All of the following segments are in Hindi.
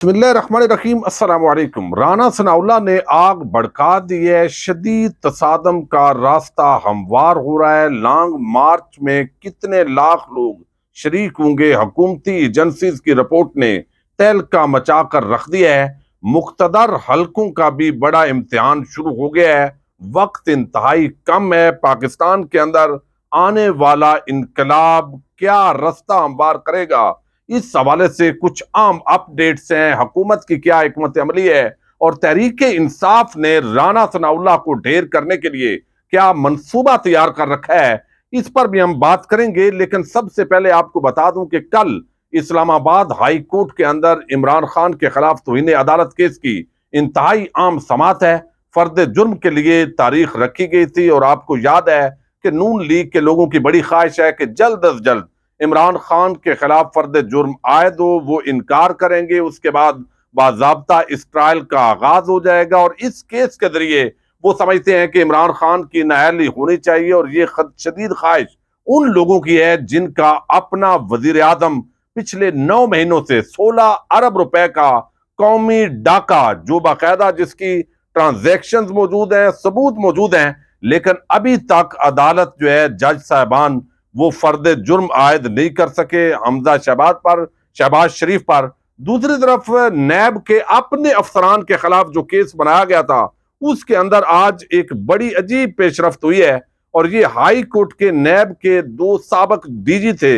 बिस्मिल्लाहिर्रहमानिर्रहीम अस्सलाम वालेकुम। राना सनाउल्लाह ने आग भड़का दी है। शदीद तसादम का रास्ता हमवार हो रहा है। लॉन्ग मार्च में कितने लाख लोग शरीक होंगे, हुकूमती एजेंसीज की रिपोर्ट ने तहलका मचा कर रख दिया है। मुख्तदर हलकों का भी बड़ा इम्तिहान शुरू हो गया है। वक्त इंतहाई कम है। पाकिस्तान के अंदर आने वाला इनकलाब क्या रास्ता हमवार करेगा, इस हवाले से कुछ आम अपडेट्स हैं। हुकूमत की क्या हिकमत अमली है और तहरीक इंसाफ ने राना सनाउल्लाह को ढेर करने के लिए क्या मंसूबा तैयार कर रखा है, इस पर भी हम बात करेंगे। लेकिन सबसे पहले आपको बता दूं कि कल इस्लामाबाद हाई कोर्ट के अंदर इमरान खान के खिलाफ तौहीन अदालत केस की इंतहाई आम समाअत है। फर्द जुर्म के लिए तारीख रखी गई थी और आपको याद है कि नून लीग के लोगों की बड़ी ख्वाहिश है कि जल्द अज जल्द इमरान खान के खिलाफ फर्द जुर्म आए तो वो इनकार करेंगे, उसके बाद बाज़ाब्ता इस ट्रायल का आगाज हो जाएगा और इस केस के जरिए वो समझते हैं कि इमरान खान की नाअहली होनी चाहिए। और ये शदीद ख्वाहिश उन लोगों की है जिनका अपना वजीर आजम पिछले 9 महीनों से 16 अरब रुपए का कौमी डाका, जो बाकायदा जिसकी ट्रांजैक्शंस मौजूद हैं, सबूत मौजूद हैं, लेकिन अभी तक अदालत जो है, जज साहबान वो फर्द जुर्म आयद नहीं कर सके हमजा शहबाज शरीफ पर। दूसरी तरफ नैब के अपने अफसरान के खिलाफ जो केस बनाया गया था, उसके अंदर आज एक बड़ी अजीब पेशरफ्त हुई है। और ये हाई कोर्ट के नैब के दो साबक डीजी थे,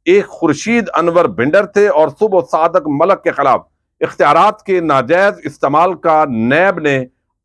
एक खुर्शीद अनवर भिंडर थे और सुबह सादक मलक के खिलाफ इख्तियारात के नाजायज इस्तेमाल का नैब ने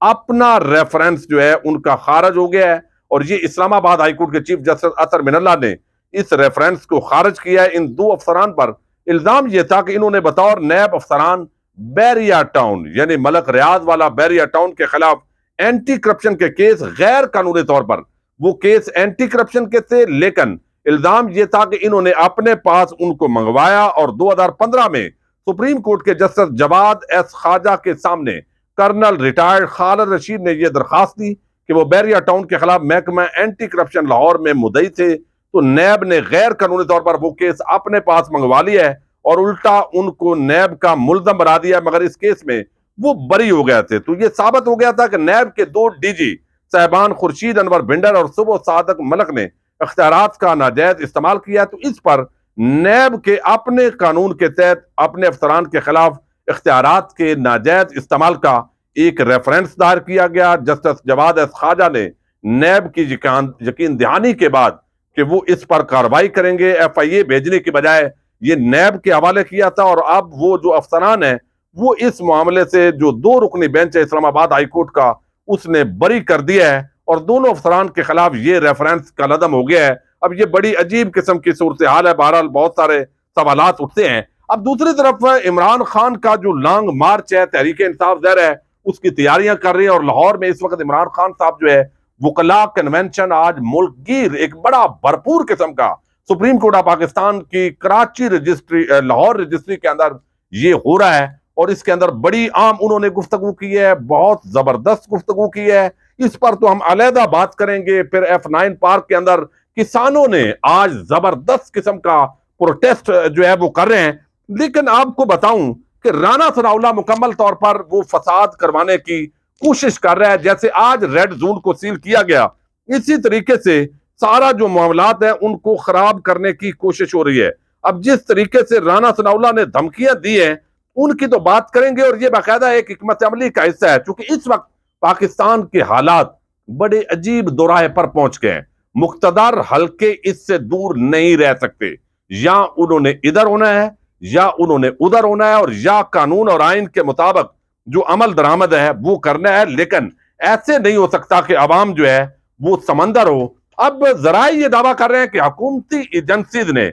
अपना रेफरेंस जो है उनका खारिज हो गया है। और ये इस्लामाबाद हाईकोर्ट के चीफ जस्टिस अतर मिनल्ला ने इस रेफरेंस को खारिज किया है। इन दो अफसरान पर इल्जाम यह था कि इन्होंने बतौर नैब अफसरान बैरिया टाउन यानी मलक रियाज वाला बैरिया टाउन के खिलाफ एंटी करप्शन के केस गैर कानूनी तौर पर वो केस एंटी करप्शन के थे, लेकिन इल्जाम यह था कि इन्होंने अपने पास उनको मंगवाया और 2015 में सुप्रीम कोर्ट के जस्टिस जवाद एस खाजा के सामने कर्नल रिटायर्ड खालिद रशीद ने यह दरखास्त दी कि वो बैरिया टाउन के खिलाफ महकमा एंटी करप्शन लाहौर में मुद्दई थे। तो नैब ने गैर कानूनी तौर पर वो केस अपने पास मंगवा लिया है और उल्टा उनको नैब का मुल्जम बना दिया, मगर इस केस में वो बरी हो गए थे। तो ये साबित हो गया था कि नैब के दो डीजी साहबान खुर्शीद अनवर भिंडर और सुबह सादक मलक ने इख्तियारात का नाजायज इस्तेमाल किया। तो इस पर नैब के अपने कानून के तहत अपने अफसरान के खिलाफ इख्तियारात के नाजायज इस्तेमाल का एक रेफरेंस दायर किया गया। जस्टिस जवाद एस खाजा ने नैब की यकीन दहानी के बाद कि वो इस पर कार्रवाई करेंगे, FIA भेजने की बजाय ये नैब के हवाले किया था। और अब वो जो अफसरान है वो इस मामले से जो 2 रुकनी बेंच है इस्लामाबाद हाईकोर्ट का, उसने बरी कर दिया है और दोनों अफसरान के खिलाफ ये रेफरेंस कलअदम हो गया है। अब ये बड़ी अजीब किस्म की सूरत हाल है। बहरहाल बहुत सारे सवालात उठते हैं। अब दूसरी तरफ इमरान खान का जो लॉन्ग मार्च है, तहरीक इंसाफ ज़र है, उसकी तैयारियां कर रही है। और लाहौर में इस वक्त इमरान खान साहब जो है वकला कन्वेंशन आज मुल्कगीर एक बड़ा भरपूर किस्म का सुप्रीम कोर्ट ऑफ पाकिस्तान की कराची रजिस्ट्री लाहौर रजिस्ट्री के अंदर ये हो रहा है। और इसके अंदर बड़ी आम उन्होंने गुफ्तगू की है, बहुत जबरदस्त गुफ्तगू की है। इस पर तो हम अलहदा बात करेंगे। फिर F9 पार्क के अंदर किसानों ने आज जबरदस्त किस्म का प्रोटेस्ट जो है वो कर रहे हैं। लेकिन आपको बताऊं कि राना सनाउल्लाह मुकम्मल तौर पर वो फसाद करवाने की कोशिश कर रहा है। जैसे आज रेड जोन को सील किया गया, इसी तरीके से सारा जो मामलात है उनको खराब करने की कोशिश हो रही है। अब जिस तरीके से राना सनाउल्लाह ने धमकियां दी हैं उनकी तो बात करेंगे और ये बाकायदा एक हिकमत अमली का हिस्सा है, क्योंकि इस वक्त पाकिस्तान के हालात बड़े अजीब दोराहे पर पहुंच गए हैं। मुख्तदार हल्के इससे दूर नहीं रह सकते। या उन्होंने इधर होना है या उन्होंने उधर होना है, और या कानून और आइन के मुताबिक जो अमल दरामद है वो करना है। लेकिन ऐसे नहीं हो सकता कि अवाम जो है वो समंदर हो। अब जरा ये दावा कर रहे हैं कि हुकूमती एजेंसीज ने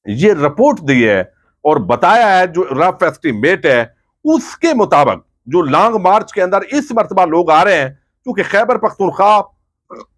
ये रिपोर्ट दी है और बताया है, जो रफ एस्टीमेट है उसके मुताबिक जो लॉन्ग मार्च के अंदर इस मरतबा लोग आ रहे हैं, क्योंकि खैबर पख्तूनख्वा,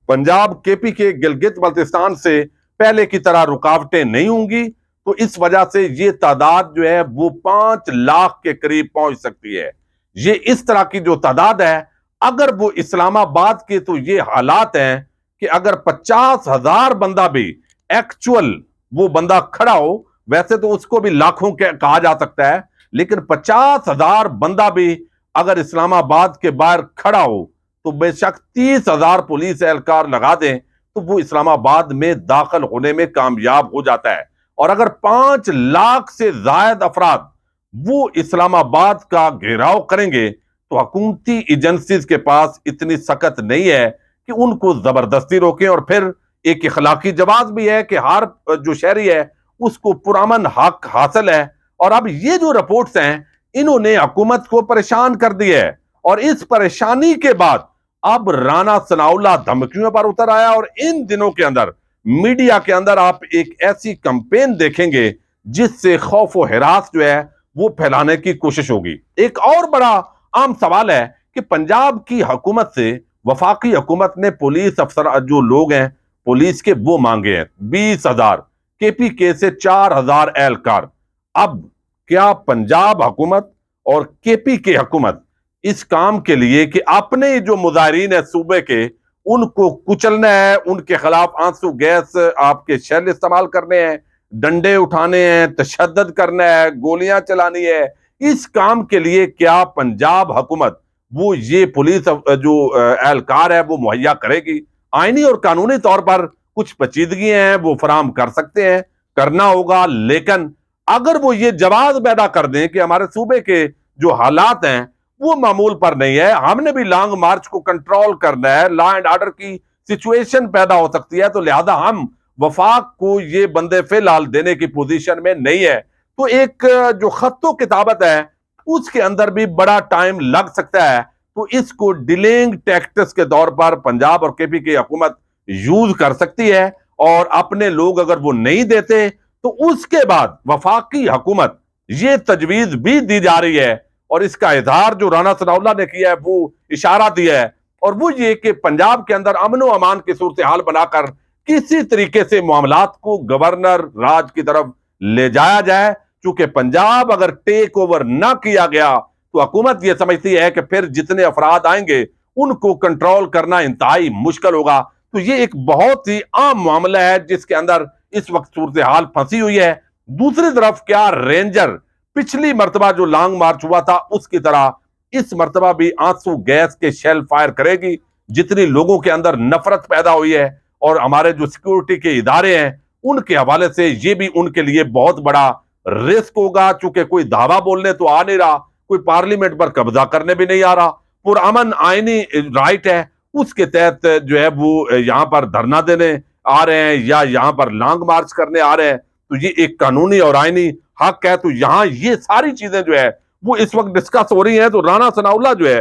पंजाब, KP के गिलगित बल्तिस्तान से पहले की तरह रुकावटें नहीं होंगी, तो इस वजह से ये तादाद जो है वो 5 लाख के करीब पहुंच सकती है। ये इस तरह की जो तादाद है, अगर वो इस्लामाबाद के तो ये हालात हैं कि अगर 50,000 बंदा भी एक्चुअल वो बंदा खड़ा हो, वैसे तो उसको भी लाखों के कहा जा सकता है, लेकिन 50,000 बंदा भी अगर इस्लामाबाद के बाहर खड़ा हो तो बेशक 30,000 पुलिस एहलकार लगा दें तो वो इस्लामाबाद में दाखिल होने में कामयाब हो जाता है। और अगर 5 लाख से ज्यादा अफराद वो इस्लामाबाद का घेराव करेंगे तो हुकूमती एजेंसीज के पास इतनी सख्त नहीं है कि उनको जबरदस्ती रोकें। और फिर एक इखलाकी जवाब भी है कि हर जो शहरी है उसको पुरअमन हक हासिल है। और अब ये जो रिपोर्ट्स हैं इन्होंने हुकूमत को परेशान कर दिया है और इस परेशानी के बाद अब राना सनाउल्लाह धमकियों पर उतर आया। और इन दिनों के अंदर मीडिया के अंदर आप एक ऐसी कैंपेन देखेंगे जिससे खौफ व हिरास जो है वो फैलाने की कोशिश होगी। एक और बड़ा आम सवाल है कि पंजाब की हुकूमत से वफाकी हुकूमत ने पुलिस अफसर जो लोग हैं पुलिस के वो मांगे हैं 20,000, केपीके से 4,000 एहलकार। अब क्या पंजाब हुकूमत और केपीके हुकूमत इस काम के लिए कि अपने जो मुजाहिरीन है सूबे के उनको कुचलना है, उनके खिलाफ आंसू गैस आपके शेल इस्तेमाल करने हैं, डंडे उठाने हैं, तशद्दुद करना है, गोलियां चलानी है, इस काम के लिए क्या पंजाब हुकूमत वो ये पुलिस जो एहलकार है वो मुहैया करेगी? आईनी और कानूनी तौर पर कुछ पेचीदगियां हैं वो फराम कर सकते हैं, करना होगा। लेकिन अगर वो ये जवाब पैदा कर दें कि हमारे सूबे के जो हालात हैं वो मामूल पर नहीं है, हमने भी लॉन्ग मार्च को कंट्रोल करना है, लॉ एंड ऑर्डर की सिचुएशन पैदा हो सकती है, तो लिहाजा हम वफाक को ये बंदे फिलहाल देने की पोजीशन में नहीं है। तो एक जो खत्तो किताबत है उसके अंदर भी बड़ा टाइम लग सकता है। तो इसको डिलेइंग टैक्टिक्स के तौर पर पंजाब और केपी की हुकूमत यूज कर सकती है। और अपने लोग अगर वो नहीं देते तो उसके बाद वफाकी हुकूमत ये तजवीज भी दी जा रही है और इसका इजहार जो राना सनाउल्लाह ने किया है वो इशारा दिया है और वो ये कि पंजाब के अंदर अमन व अमान की सूरत हाल बनाकर किसी तरीके से मामलात को गवर्नर राज की तरफ ले जाया जाए। क्योंकि पंजाब अगर टेक ओवर ना किया गया तो हुकूमत यह समझती है कि फिर जितने अफराद आएंगे उनको कंट्रोल करना इंतहाई मुश्किल होगा। तो ये एक बहुत ही आम मामला है जिसके अंदर इस वक्त सूरत हाल फंसी हुई है। दूसरी तरफ क्या रेंजर पिछली मर्तबा जो लॉन्ग मार्च हुआ था उसकी तरह इस मर्तबा भी आंसू गैस के शेल फायर करेगी? जितनी लोगों के अंदर नफरत पैदा हुई है और हमारे जो सिक्योरिटी के इदारे हैं उनके हवाले से ये भी उनके लिए बहुत बड़ा रिस्क होगा। चूंकि कोई दावा बोलने तो आ नहीं रहा, कोई पार्लियामेंट पर कब्जा करने भी नहीं आ रहा, पुरअमन आईनी राइट है उसके तहत जो है वो यहां पर धरना देने आ रहे हैं या यहां पर लॉन्ग मार्च करने आ रहे हैं। तो ये एक कानूनी और आईनी हक है। तो यहां ये सारी चीजें जो है वो इस वक्त डिस्कस हो रही हैं। तो राना सनाउल्लाह जो है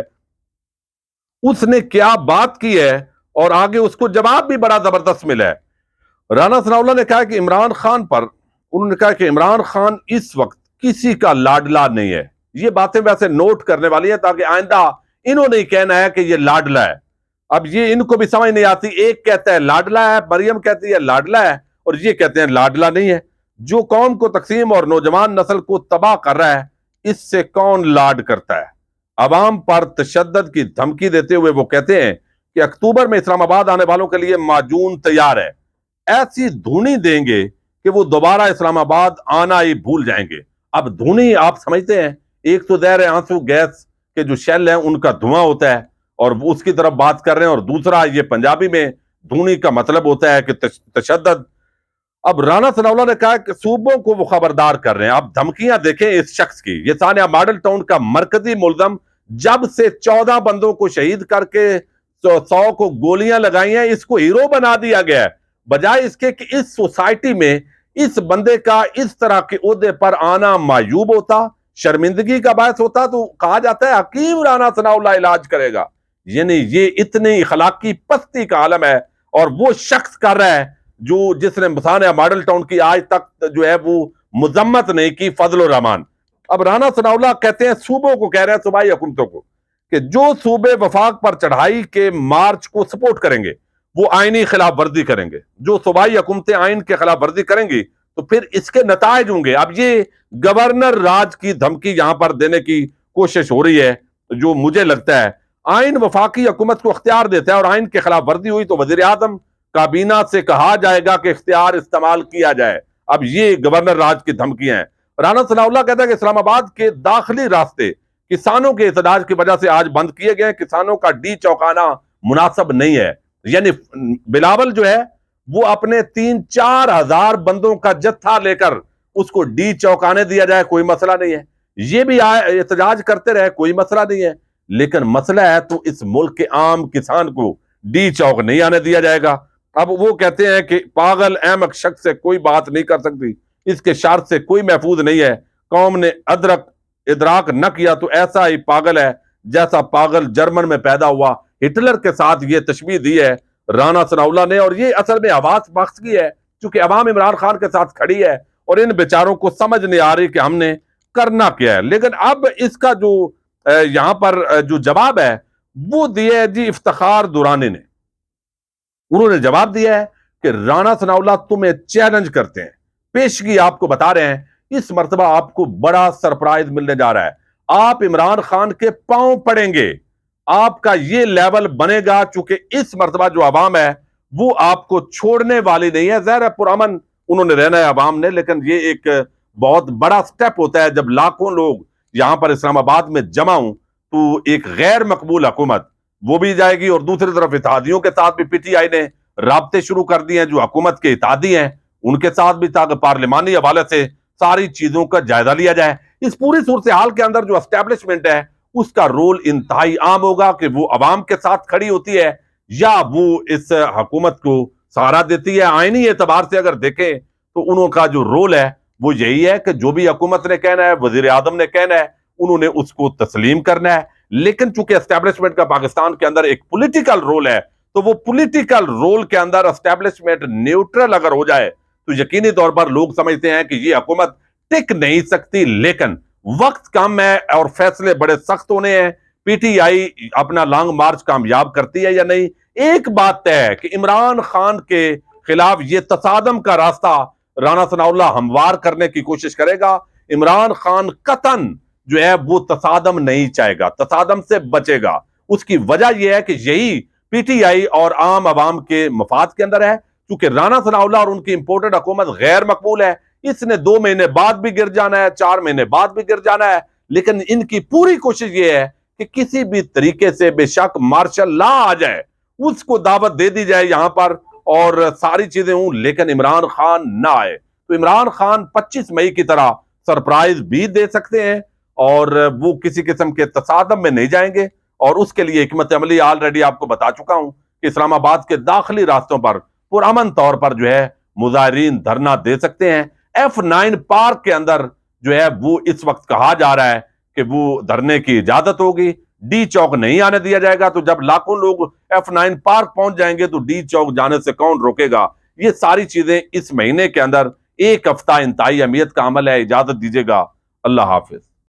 उसने क्या बात की है और आगे उसको जवाब भी बड़ा जबरदस्त मिला है। राना सनाउल्लाह ने कहा कि इमरान खान पर उन्होंने कहा कि इमरान खान इस वक्त किसी का लाडला नहीं है। ये बातें वैसे नोट करने वाली है ताकि आइंदा इन्होंने ही कहना है कि ये लाडला है। अब ये इनको भी समझ नहीं आती, एक कहता है लाडला है, मरियम कहती है लाडला है और ये कहते हैं लाडला नहीं है। जो कौम को तकसीम और नौजवान नस्ल को तबाह कर रहा है इससे कौन लाड करता है? अवाम पर तशद्दुद की धमकी देते हुए वो कहते हैं कि अक्टूबर में इस्लामाबाद आने वालों के लिए माजून तैयार है, ऐसी धुनी देंगे कि वो दोबारा इस्लामाबाद आना ही भूल जाएंगे। अब धुनी आप समझते हैं, एक तो ज़हर आंसू गैस के जो शेल है उनका धुआं होता है और उसकी तरफ बात कर रहे हैं, और दूसरा ये पंजाबी में धुनी का मतलब होता है कि तशद्दुद। अब राना सनाउल्लाह ने कहा कि सूबों को वो खबरदार कर रहे हैं। आप धमकियां देखें इस शख्स की, ये सानिया मॉडल टाउन का मरकजी मुल्जम जब से 14 बंदों को शहीद करके 100 को गोलियां लगाई हैं, इसको हीरो बना दिया गया है। बजाय इसके कि इस सोसाइटी में इस बंदे का इस तरह के ओहदे पर आना मायूब होता, शर्मिंदगी का बायस होता, तो कहा जाता है हकीम राना सनाउल्लाह इलाज करेगा। यानी ये इतनी अखलाकी पस्ती का आलम है और वो शख्स कर रहा है जो जिसने सानिया मॉडल टाउन की आज तक जो है वो मुजम्मत नहीं की, फजल रहमान। अब राना सनाउल्लाह कहते हैं, सूबों को कह रहे हैं, सूबाई हुकूमतों को, कि जो सूबे वफाक पर चढ़ाई के मार्च को सपोर्ट करेंगे वो आईनी खिलाफ वर्जी करेंगे। जो सूबाई हुकूमतें आइन के खिलाफ वर्जी करेंगी तो फिर इसके नतायज होंगे। अब ये गवर्नर राज की धमकी यहां पर देने की कोशिश हो रही है, जो मुझे लगता है आइन वफाकी हुकूमत को इख्तियार देता है और आइन के खिलाफ वर्जी हुई तो वजीर आजम काबीना से कहा जाएगा कि इख्तियार इस्तेमाल किया जाए। अब ये गवर्नर राज की धमकियां हैं। राना सनाउल्लाह कहता है कि इस्लामाबाद के दाखिली रास्ते किसानों के एहतजाज की वजह से आज बंद किए गए। किसानों का डी चौंकाना मुनासिब नहीं है। यानी बिलावल जो है वो अपने 3-4 हजार बंदों का जत्था लेकर उसको डी चौंकाने दिया जाए, कोई मसला नहीं है। ये भी एहतजाज करते रहे, कोई मसला नहीं है। लेकिन मसला है तो इस मुल्क के आम किसान को डी चौक नहीं आने दिया जाएगा। अब वो कहते हैं कि पागल अहमक शख्स से कोई बात नहीं कर सकती, इसके शर्त से कोई महफूज नहीं है। कौम ने इदराक न किया तो ऐसा ही पागल है जैसा पागल जर्मन में पैदा हुआ। हिटलर के साथ ये तशबीह दी है राना सनाउल्लाह ने, और ये असल में आवाज बख्श है क्योंकि अवाम इमरान खान के साथ खड़ी है और इन बेचारों को समझ नहीं आ रही कि हमने करना क्या है। लेकिन अब इसका जो यहां पर जो जवाब है वो दिया है जी इफ्तिखार दुरानी ने। उन्होंने जवाब दिया है कि राना सनाउल्लाह तुम्हें चैलेंज करते हैं, पेशगी आपको बता रहे हैं, इस मर्तबा आपको बड़ा सरप्राइज मिलने जा रहा है। आप इमरान खान के पांव पड़ेंगे, आपका ये लेवल बनेगा क्योंकि इस मर्तबा जो अवाम है वो आपको छोड़ने वाली नहीं है। ज़ाहिर है पुरअमन उन्होंने रहना है अवाम ने, लेकिन ये एक बहुत बड़ा स्टेप होता है जब लाखों लोग यहां पर इस्लामाबाद में जमा हों तो एक गैर मकबूल हुकूमत वो भी जाएगी और दूसरी तरफ इत्तेहादियों के साथ भी पीटीआई ने राब्ते शुरू कर दिए हैं जो हुकूमत के इत्तेहादी हैं उनके साथ भी, ताकि पार्लिमानी हवाले से सारी चीजों का जायजा लिया जाए। इस पूरी सूरत हाल के अंदर जो एस्टेब्लिशमेंट है उसका रोल इंतहाई आम होगा कि वो अवाम के साथ खड़ी होती है या वो इस हुकूमत को सहारा देती है। आईनी एतबार से अगर देखें तो उनका जो रोल है वो यही है कि जो भी हुकूमत ने कहना है, वजीर आजम ने कहना है, उन्होंने उसको तस्लीम करना है। लेकिन चूंकि एस्टेब्लिशमेंट का पाकिस्तान के अंदर एक पॉलिटिकल रोल है तो वो पॉलिटिकल रोल के अंदर एस्टेब्लिशमेंट न्यूट्रल अगर हो जाए तो यकीनी तौर पर लोग समझते हैं कि ये हुकूमत टिक नहीं सकती। लेकिन वक्त कम है और फैसले बड़े सख्त होने हैं। पीटीआई अपना लॉन्ग मार्च कामयाब करती है या नहीं, एक बात तय है कि इमरान खान के खिलाफ ये तसादम का रास्ता राना सनाउल्लाह हमवार करने की कोशिश करेगा। इमरान खान कतन जो है वो तसादम नहीं चाहेगा, तसादम से बचेगा। उसकी वजह यह है कि यही पीटीआई और आम आवाम के मफाद के अंदर है। क्योंकि राना सनाउल्लाह और उनकी इंपोर्टेड हुकूमत गैर मकबूल है, इसने 2 महीने बाद भी गिर जाना है, 4 महीने बाद भी गिर जाना है। लेकिन इनकी पूरी कोशिश यह है कि किसी भी तरीके से बेशक मार्शल लॉ आ जाए, उसको दावत दे दी जाए यहां पर और सारी चीजें हों, लेकिन इमरान खान ना आए। तो इमरान खान 25 मई की तरह सरप्राइज भी दे सकते हैं और वो किसी किस्म के तसादम में नहीं जाएंगे। और उसके लिए हिकमत अमली ऑलरेडी आपको बता चुका हूं कि इस्लामाबाद के दाखिली रास्तों पर पुरअमन तौर पर जो है मुजाहिरीन धरना दे सकते हैं। F9 पार्क के अंदर जो है वो इस वक्त कहा जा रहा है कि वो धरने की इजाजत होगी, डी चौक नहीं आने दिया जाएगा। तो जब लाखों लोग F9 पार्क पहुंच जाएंगे तो डी चौक जाने से कौन रोकेगा। ये सारी चीजें इस महीने के अंदर एक हफ्ता इंतहाई अहमियत का अमल है। इजाजत दीजिएगा, अल्लाह हाफिज।